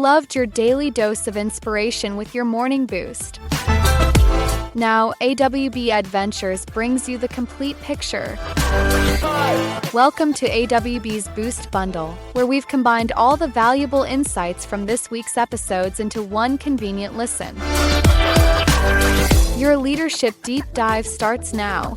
loved your daily dose of inspiration with your morning boost. Now, AWB Adventures brings you the complete picture. Welcome to AWB's Boost Bundle, where we've combined all the valuable insights from this week's episodes into one convenient listen. Your leadership deep dive starts now.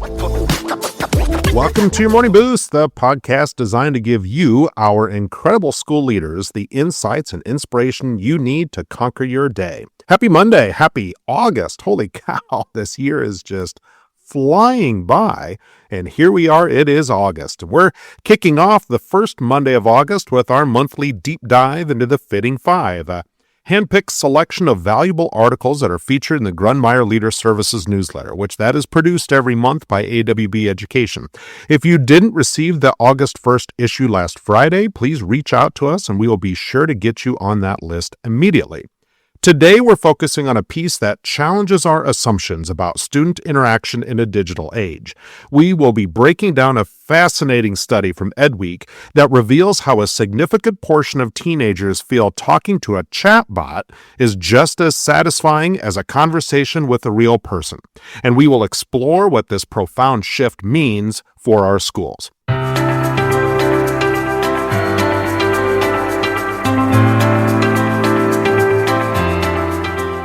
Welcome to your Morning Boost, the podcast designed to give you, our incredible school leaders, the insights and inspiration you need to conquer your day. Happy Monday. Happy August. Holy cow, this year is just flying by. And here we are, it is August. We're kicking off the first Monday of August with our monthly deep dive into the Fitting Five, a handpicked selection of valuable articles that are featured in the Grundmeyer Leader Services newsletter, which that is produced every month by AWB Education. If you didn't receive the August 1st issue last Friday, please reach out to us and we will be sure to get you on that list immediately. Today, we're focusing on a piece that challenges our assumptions about student interaction in a digital age. We will be breaking down a fascinating study from EdWeek that reveals how a significant portion of teenagers feel talking to a chatbot is just as satisfying as a conversation with a real person. And we will explore what this profound shift means for our schools.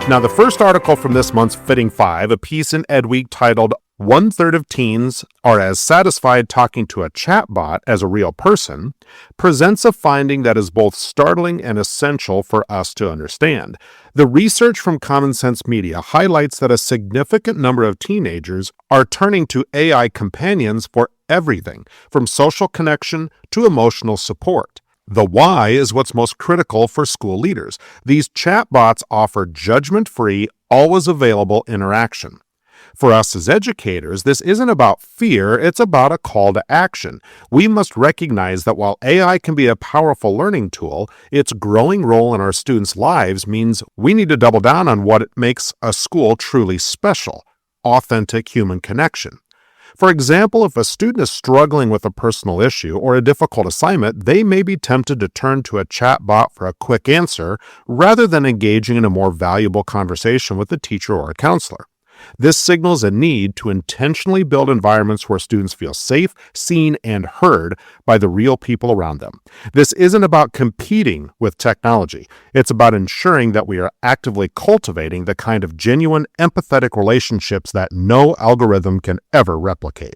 Now, the first article from this month's Fitting Five, a piece in EdWeek titled "1/3 of Teens Are as Satisfied Talking to a Chatbot as a Real Person," presents a finding that is both startling and essential for us to understand. The research from Common Sense Media highlights that a significant number of teenagers are turning to AI companions for everything, from social connection to emotional support. The why is what's most critical for school leaders. These chatbots offer judgment-free, always available interaction. For us as educators, this isn't about fear, it's about a call to action. We must recognize that while AI can be a powerful learning tool, its growing role in our students' lives means we need to double down on what makes a school truly special: authentic human connection. For example, if a student is struggling with a personal issue or a difficult assignment, they may be tempted to turn to a chatbot for a quick answer rather than engaging in a more valuable conversation with a teacher or a counselor. This signals a need to intentionally build environments where students feel safe, seen, and heard by the real people around them. This isn't about competing with technology. It's about ensuring that we are actively cultivating the kind of genuine, empathetic relationships that no algorithm can ever replicate.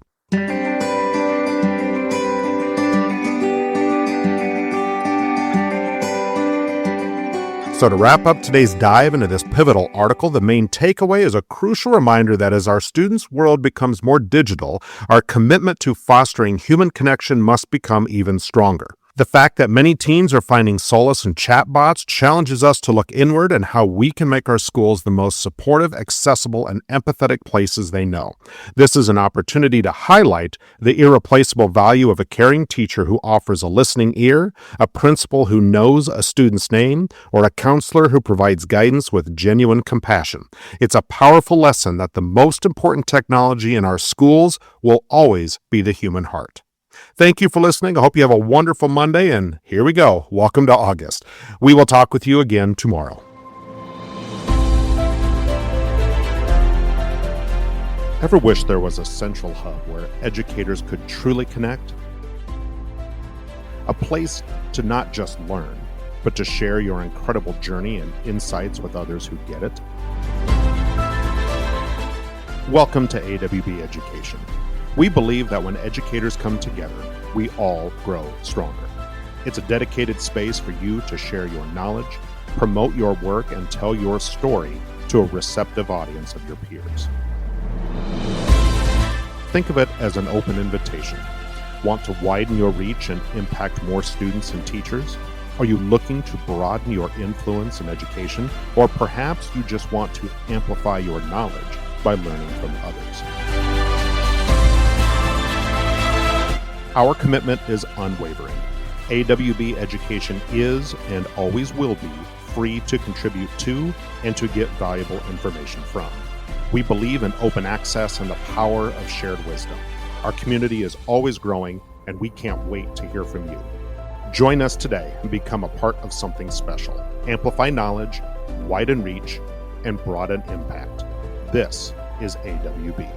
So to wrap up today's dive into this pivotal article, the main takeaway is a crucial reminder that as our students' world becomes more digital, our commitment to fostering human connection must become even stronger. The fact that many teens are finding solace in chatbots challenges us to look inward and how we can make our schools the most supportive, accessible, and empathetic places they know. This is an opportunity to highlight the irreplaceable value of a caring teacher who offers a listening ear, a principal who knows a student's name, or a counselor who provides guidance with genuine compassion. It's a powerful lesson that the most important technology in our schools will always be the human heart. Thank you for listening. I hope you have a wonderful Monday, and here we go. Welcome to August. We will talk with you again tomorrow. Ever wish there was a central hub where educators could truly connect? A place to not just learn, but to share your incredible journey and insights with others who get it? Welcome to AWB Education. We believe that when educators come together, we all grow stronger. It's a dedicated space for you to share your knowledge, promote your work, and tell your story to a receptive audience of your peers. Think of it as an open invitation. Want to widen your reach and impact more students and teachers? Are you looking to broaden your influence in education? Or perhaps you just want to amplify your knowledge by learning from others? Our commitment is unwavering. AWB Education is and always will be free to contribute to and to get valuable information from. We believe in open access and the power of shared wisdom. Our community is always growing, and we can't wait to hear from you. Join us today and become a part of something special. Amplify knowledge, widen reach, and broaden impact. This is AWB.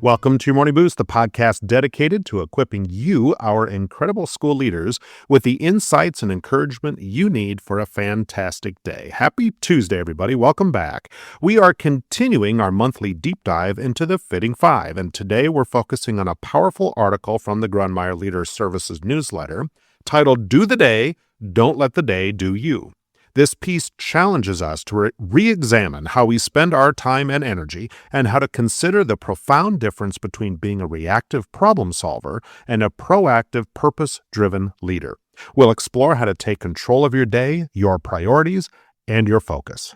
Welcome to your Morning Boost, the podcast dedicated to equipping you, our incredible school leaders, with the insights and encouragement you need for a fantastic day. Happy Tuesday, everybody. Welcome back. We are continuing our monthly deep dive into the Fitting Five, and today we're focusing on a powerful article from the Grunmeyer Leader Services newsletter titled, Do the Day, Don't Let the Day Do You. This piece challenges us to re-examine how we spend our time and energy and how to consider the profound difference between being a reactive problem solver and a proactive, purpose-driven leader. We'll explore how to take control of your day, your priorities, and your focus.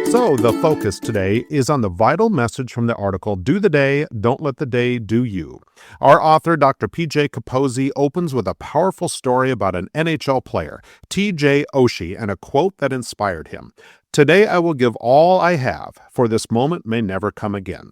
So the focus today is on the vital message from the article, Do the Day, Don't Let the Day Do You. Our author, Dr. P.J. Capozzi, opens with a powerful story about an NHL player, T.J. Oshie, and a quote that inspired him. Today I will give all I have, for this moment may never come again.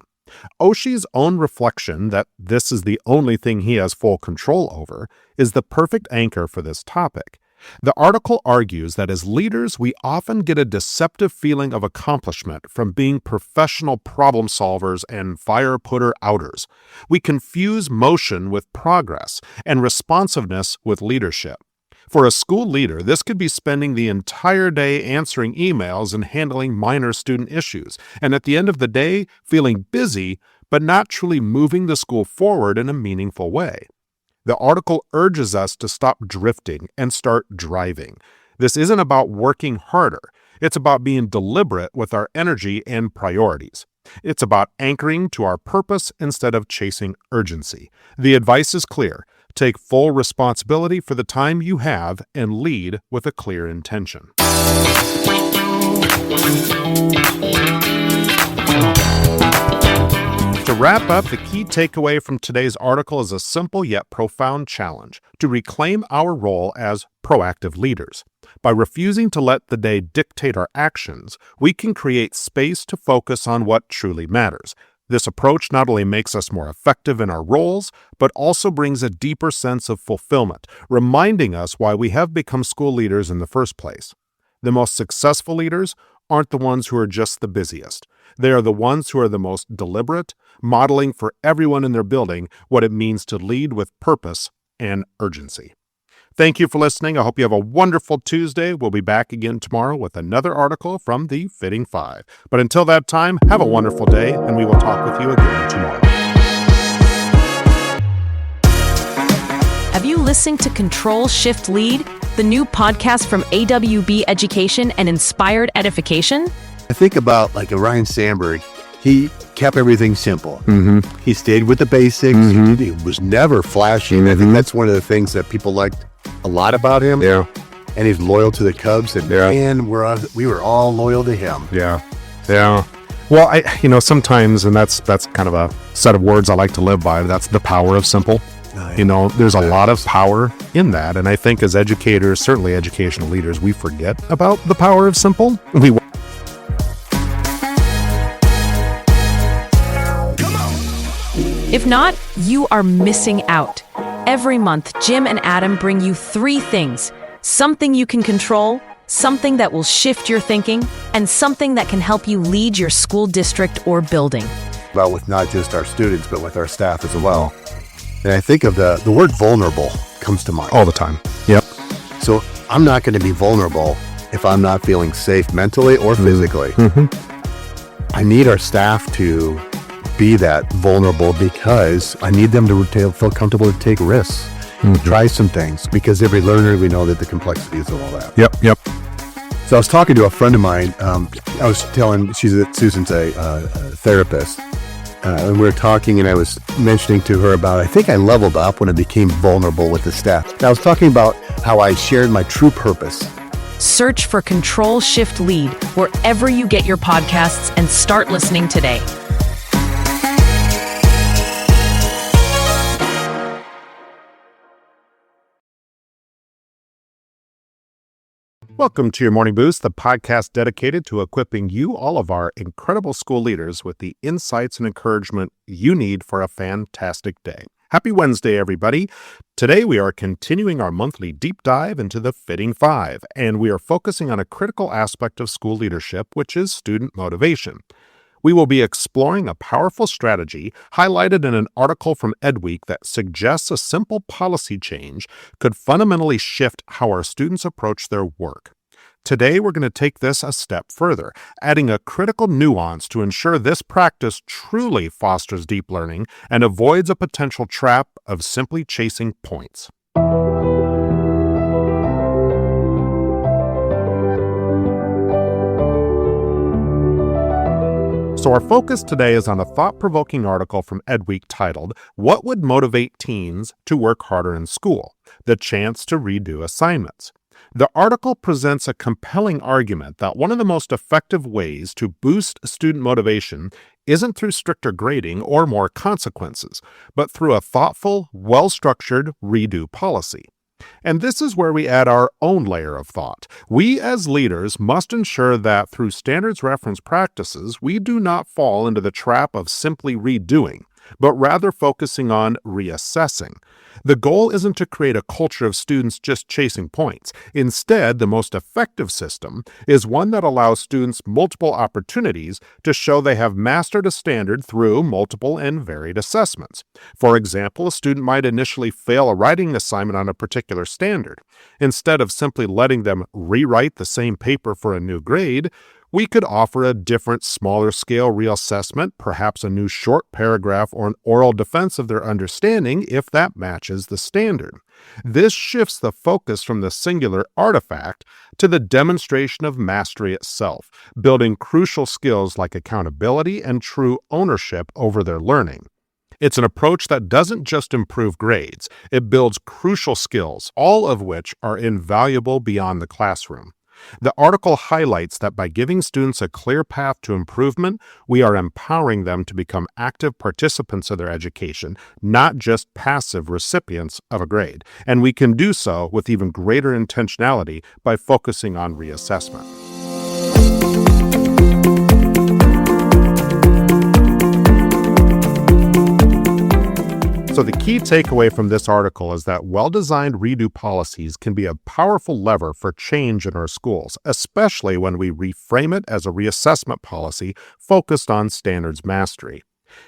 Oshie's own reflection that this is the only thing he has full control over is the perfect anchor for this topic. The article argues that as leaders, we often get a deceptive feeling of accomplishment from being professional problem solvers and fire putter outers. We confuse motion with progress and responsiveness with leadership. For a school leader, this could be spending the entire day answering emails and handling minor student issues, and at the end of the day, feeling busy, but not truly moving the school forward in a meaningful way. The article urges us to stop drifting and start driving. This isn't about working harder. It's about being deliberate with our energy and priorities. It's about anchoring to our purpose instead of chasing urgency. The advice is clear. Take full responsibility for the time you have and lead with a clear intention. To wrap up, the key takeaway from today's article is a simple yet profound challenge to reclaim our role as proactive leaders. By refusing to let the day dictate our actions, we can create space to focus on what truly matters. This approach not only makes us more effective in our roles, but also brings a deeper sense of fulfillment, reminding us why we have become school leaders in the first place. The most successful leaders aren't the ones who are just the busiest. They are the ones who are the most deliberate, modeling for everyone in their building what it means to lead with purpose and urgency. Thank you for listening. I hope you have a wonderful Tuesday. We'll be back again tomorrow with another article from the Fitting Five. But until that time, have a wonderful day, and we will talk with you again tomorrow. Have you listened to Control Shift Lead, the new podcast from AWB Education and Inspired Edification? I think about like a Ryan Sandberg. He kept everything simple. Mm-hmm. He stayed with the basics. Mm-hmm. He was never flashy. And I think that's one of the things that people liked a lot about him. Yeah. And he's loyal to the Cubs. And man, we were all loyal to him. Yeah. Well, sometimes, and that's kind of a set of words I like to live by. That's the power of simple. There's a lot of power in that. And I think as educators, certainly educational leaders, we forget about the power of simple. If not, you are missing out. Every month, Jim and Adam bring you 3 things: something you can control, something that will shift your thinking, and something that can help you lead your school district or building. Well, with not just our students, but with our staff as well. And I think of the word vulnerable comes to mind. All the time. Yep. So I'm not going to be vulnerable if I'm not feeling safe mentally or physically. Mm-hmm. I need our staff to be that vulnerable because I need them to feel comfortable to take risks, try some things, because every learner, we know that the complexities of all that. Yep. So I was talking to a friend of mine. I was telling, Susan's a therapist, and we were talking, and I was mentioning to her about, I think I leveled up when I became vulnerable with the staff. And I was talking about how I shared my true purpose. Search for Control Shift Lead wherever you get your podcasts and start listening today. Welcome to your Morning Boost, the podcast dedicated to equipping you, all of our incredible school leaders, with the insights and encouragement you need for a fantastic day. Happy Wednesday, everybody. Today we are continuing our monthly deep dive into the Fitting Five, and we are focusing on a critical aspect of school leadership, which is student motivation. We will be exploring a powerful strategy highlighted in an article from EdWeek that suggests a simple policy change could fundamentally shift how our students approach their work. Today, we're going to take this a step further, adding a critical nuance to ensure this practice truly fosters deep learning and avoids a potential trap of simply chasing points. So our focus today is on a thought-provoking article from EdWeek titled, "What Would Motivate Teens to Work Harder in School? The Chance to Redo Assignments." The article presents a compelling argument that one of the most effective ways to boost student motivation isn't through stricter grading or more consequences, but through a thoughtful, well-structured redo policy. And this is where we add our own layer of thought. We as leaders must ensure that through standards reference practices, we do not fall into the trap of simply redoing, but rather focusing on reassessing. The goal isn't to create a culture of students just chasing points. Instead, the most effective system is one that allows students multiple opportunities to show they have mastered a standard through multiple and varied assessments. For example, a student might initially fail a writing assignment on a particular standard. Instead of simply letting them rewrite the same paper for a new grade, we could offer a different, smaller scale reassessment, perhaps a new short paragraph or an oral defense of their understanding if that matches the standard. This shifts the focus from the singular artifact to the demonstration of mastery itself, building crucial skills like accountability and true ownership over their learning. It's an approach that doesn't just improve grades, it builds crucial skills, all of which are invaluable beyond the classroom. The article highlights that by giving students a clear path to improvement, we are empowering them to become active participants of their education, not just passive recipients of a grade. And we can do so with even greater intentionality by focusing on reassessment. So the key takeaway from this article is that well-designed redo policies can be a powerful lever for change in our schools, especially when we reframe it as a reassessment policy focused on standards mastery.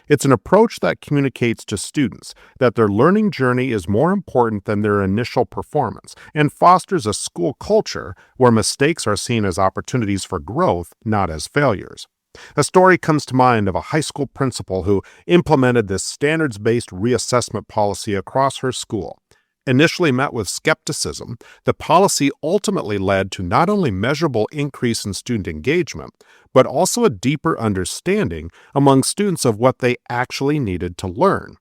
It's an approach that communicates to students that their learning journey is more important than their initial performance and fosters a school culture where mistakes are seen as opportunities for growth, not as failures. A story comes to mind of a high school principal who implemented this standards-based reassessment policy across her school. Initially met with skepticism, the policy ultimately led to not only measurable increase in student engagement, but also a deeper understanding among students of what they actually needed to learn.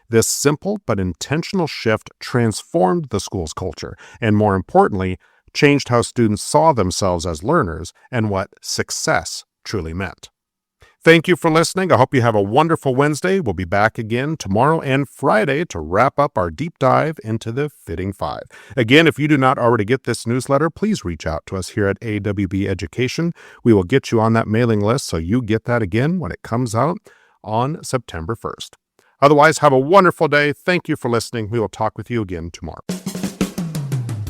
This simple but intentional shift transformed the school's culture, and more importantly, changed how students saw themselves as learners and what success truly meant. Thank you for listening. I hope you have a wonderful Wednesday. We'll be back again tomorrow and Friday to wrap up our deep dive into the Fitting Five. Again, if you do not already get this newsletter, please reach out to us here at AWB Education. We will get you on that mailing list so you get that again when it comes out on September 1st. Otherwise, have a wonderful day. Thank you for listening. We will talk with you again tomorrow.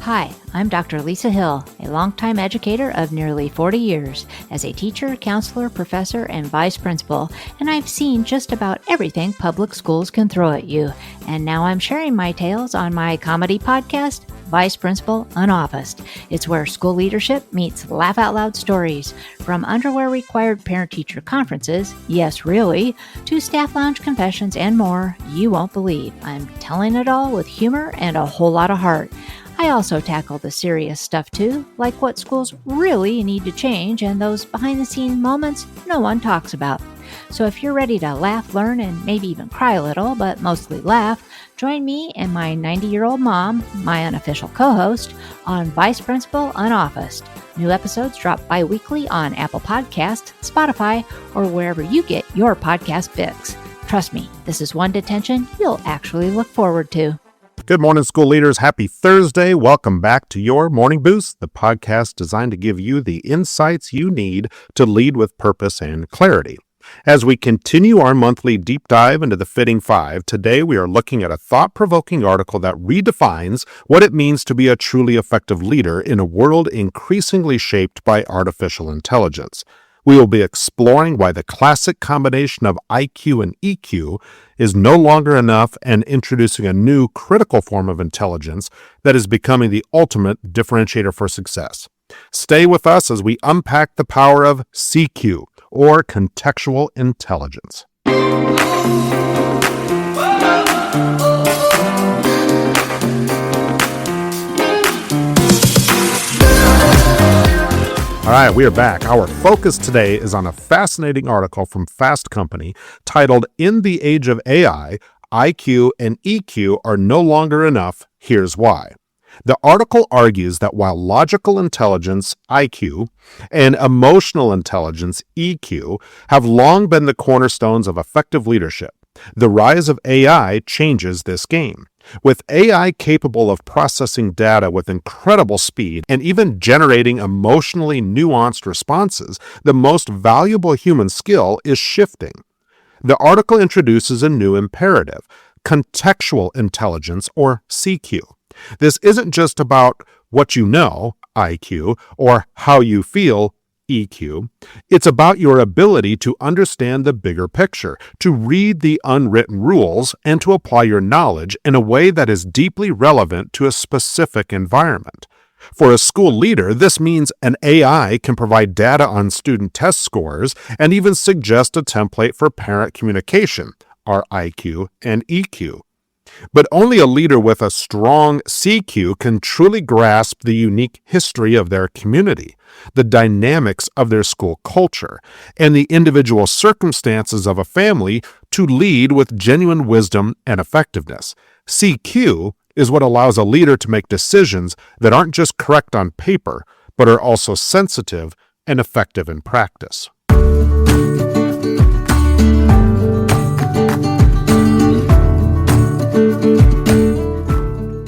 Hi, I'm Dr. Lisa Hill, a longtime educator of nearly 40 years as a teacher, counselor, professor, and vice principal, and I've seen just about everything public schools can throw at you. And now I'm sharing my tales on my comedy podcast, Vice Principal Unoffaced. It's where school leadership meets laugh out loud stories, from underwear required parent-teacher conferences, yes really, to staff lounge confessions and more you won't believe. I'm telling it all with humor and a whole lot of heart. I also tackle the serious stuff too, like what schools really need to change and those behind-the-scenes moments no one talks about. So if you're ready to laugh, learn, and maybe even cry a little, but mostly laugh, join me and my 90-year-old mom, my unofficial co-host, on Vice Principal Unoffaced. New episodes drop bi-weekly on Apple Podcasts, Spotify, or wherever you get your podcast fix. Trust me, this is one detention you'll actually look forward to. Good morning, school leaders. Happy Thursday. Welcome back to your Morning Boost, the podcast designed to give you the insights you need to lead with purpose and clarity. As we continue our monthly deep dive into the Fitting Five, today we are looking at a thought-provoking article that redefines what it means to be a truly effective leader in a world increasingly shaped by artificial intelligence. We will be exploring why the classic combination of IQ and EQ is no longer enough and introducing a new critical form of intelligence that is becoming the ultimate differentiator for success. Stay with us as we unpack the power of CQ, or contextual intelligence. All right, we are back. Our focus today is on a fascinating article from Fast Company titled, "In the Age of AI, IQ and EQ are no longer enough. Here's why." The article argues that while logical intelligence, IQ, and emotional intelligence, EQ, have long been the cornerstones of effective leadership, the rise of AI changes this game. With AI capable of processing data with incredible speed and even generating emotionally nuanced responses, the most valuable human skill is shifting. The article introduces a new imperative, contextual intelligence, or CQ. This isn't just about what you know, IQ, or how you feel, EQ. It's about your ability to understand the bigger picture, to read the unwritten rules, and to apply your knowledge in a way that is deeply relevant to a specific environment. For a school leader, this means an AI can provide data on student test scores and even suggest a template for parent communication, our IQ and EQ. But only a leader with a strong CQ can truly grasp the unique history of their community, the dynamics of their school culture, and the individual circumstances of a family to lead with genuine wisdom and effectiveness. CQ is what allows a leader to make decisions that aren't just correct on paper, but are also sensitive and effective in practice.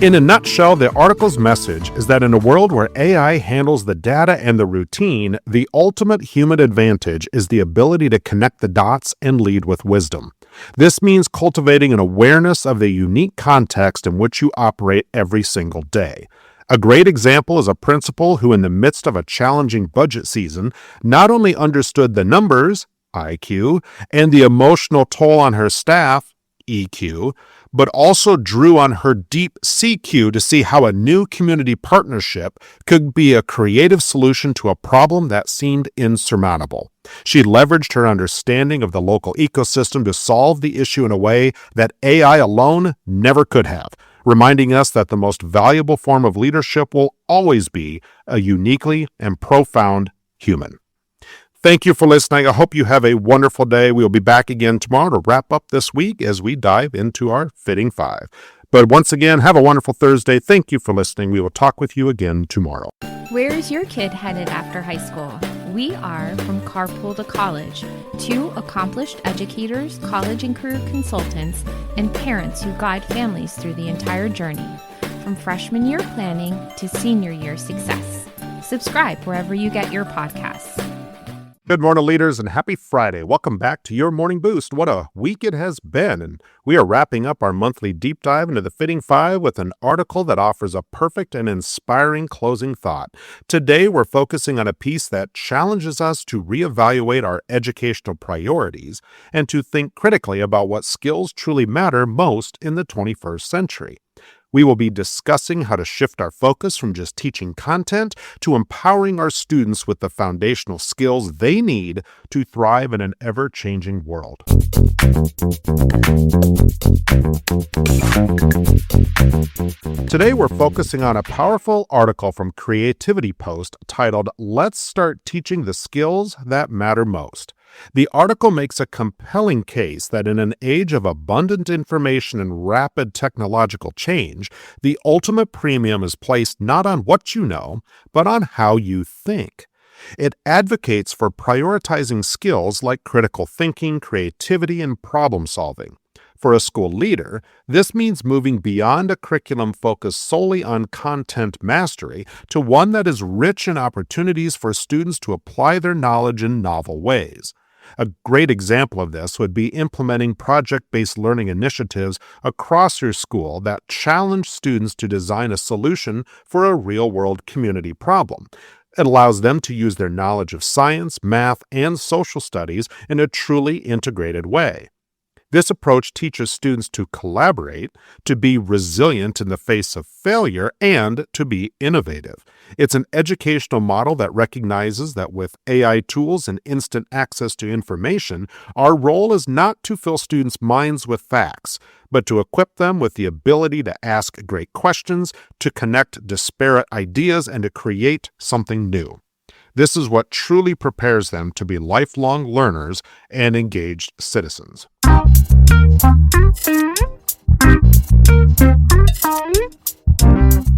In a nutshell, the article's message is that in a world where AI handles the data and the routine, the ultimate human advantage is the ability to connect the dots and lead with wisdom. This means cultivating an awareness of the unique context in which you operate every single day. A great example is a principal who, in the midst of a challenging budget season, not only understood the numbers, IQ, and the emotional toll on her staff, EQ, but also drew on her deep CQ to see how a new community partnership could be a creative solution to a problem that seemed insurmountable. She leveraged her understanding of the local ecosystem to solve the issue in a way that AI alone never could have, reminding us that the most valuable form of leadership will always be a uniquely and profound human. Thank you for listening. I hope you have a wonderful day. We'll be back again tomorrow to wrap up this week as we dive into our Fitting Five. But once again, have a wonderful Thursday. Thank you for listening. We will talk with you again tomorrow. Where is your kid headed after high school? We are from Carpool to College, two accomplished educators, college and career consultants, and parents who guide families through the entire journey, from freshman year planning to senior year success. Subscribe wherever you get your podcasts. Good morning, leaders, and happy Friday. Welcome back to your Morning Boost. What a week it has been, and we are wrapping up our monthly deep dive into the Fitting Five with an article that offers a perfect and inspiring closing thought. Today, we're focusing on a piece that challenges us to reevaluate our educational priorities and to think critically about what skills truly matter most in the 21st century. We will be discussing how to shift our focus from just teaching content to empowering our students with the foundational skills they need to thrive in an ever-changing world. Today, we're focusing on a powerful article from Creativity Post titled, "Let's Start Teaching the Skills That Matter Most." The article makes a compelling case that in an age of abundant information and rapid technological change, the ultimate premium is placed not on what you know, but on how you think. It advocates for prioritizing skills like critical thinking, creativity, and problem solving. For a school leader, this means moving beyond a curriculum focused solely on content mastery to one that is rich in opportunities for students to apply their knowledge in novel ways. A great example of this would be implementing project-based learning initiatives across your school that challenge students to design a solution for a real-world community problem. It allows them to use their knowledge of science, math, and social studies in a truly integrated way. This approach teaches students to collaborate, to be resilient in the face of failure, and to be innovative. It's an educational model that recognizes that with AI tools and instant access to information, our role is not to fill students' minds with facts, but to equip them with the ability to ask great questions, to connect disparate ideas, and to create something new. This is what truly prepares them to be lifelong learners and engaged citizens.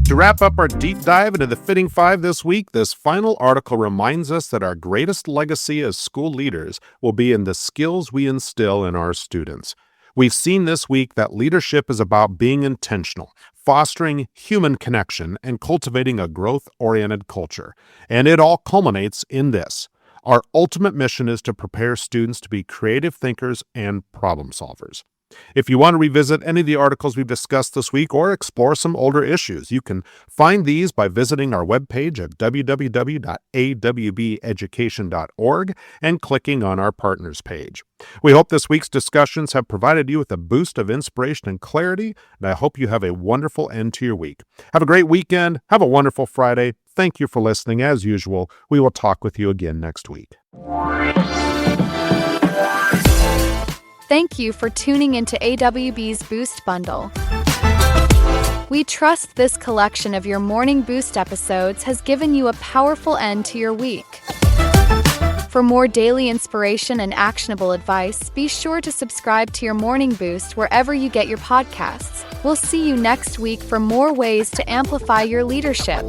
To wrap up our deep dive into the Fitting Five this week, this final article reminds us that our greatest legacy as school leaders will be in the skills we instill in our students. We've seen this week that leadership is about being intentional, fostering human connection, and cultivating a growth-oriented culture. And it all culminates in this. Our ultimate mission is to prepare students to be creative thinkers and problem solvers. If you want to revisit any of the articles we've discussed this week or explore some older issues, you can find these by visiting our webpage at www.awbeducation.org and clicking on our partners page. We hope this week's discussions have provided you with a boost of inspiration and clarity, and I hope you have a wonderful end to your week. Have a great weekend. Have a wonderful Friday. Thank you for listening. As usual, we will talk with you again next week. Thank you for tuning into AWB's Boost Bundle. We trust this collection of your Morning Boost episodes has given you a powerful end to your week. For more daily inspiration and actionable advice, be sure to subscribe to your Morning Boost wherever you get your podcasts. We'll see you next week for more ways to amplify your leadership.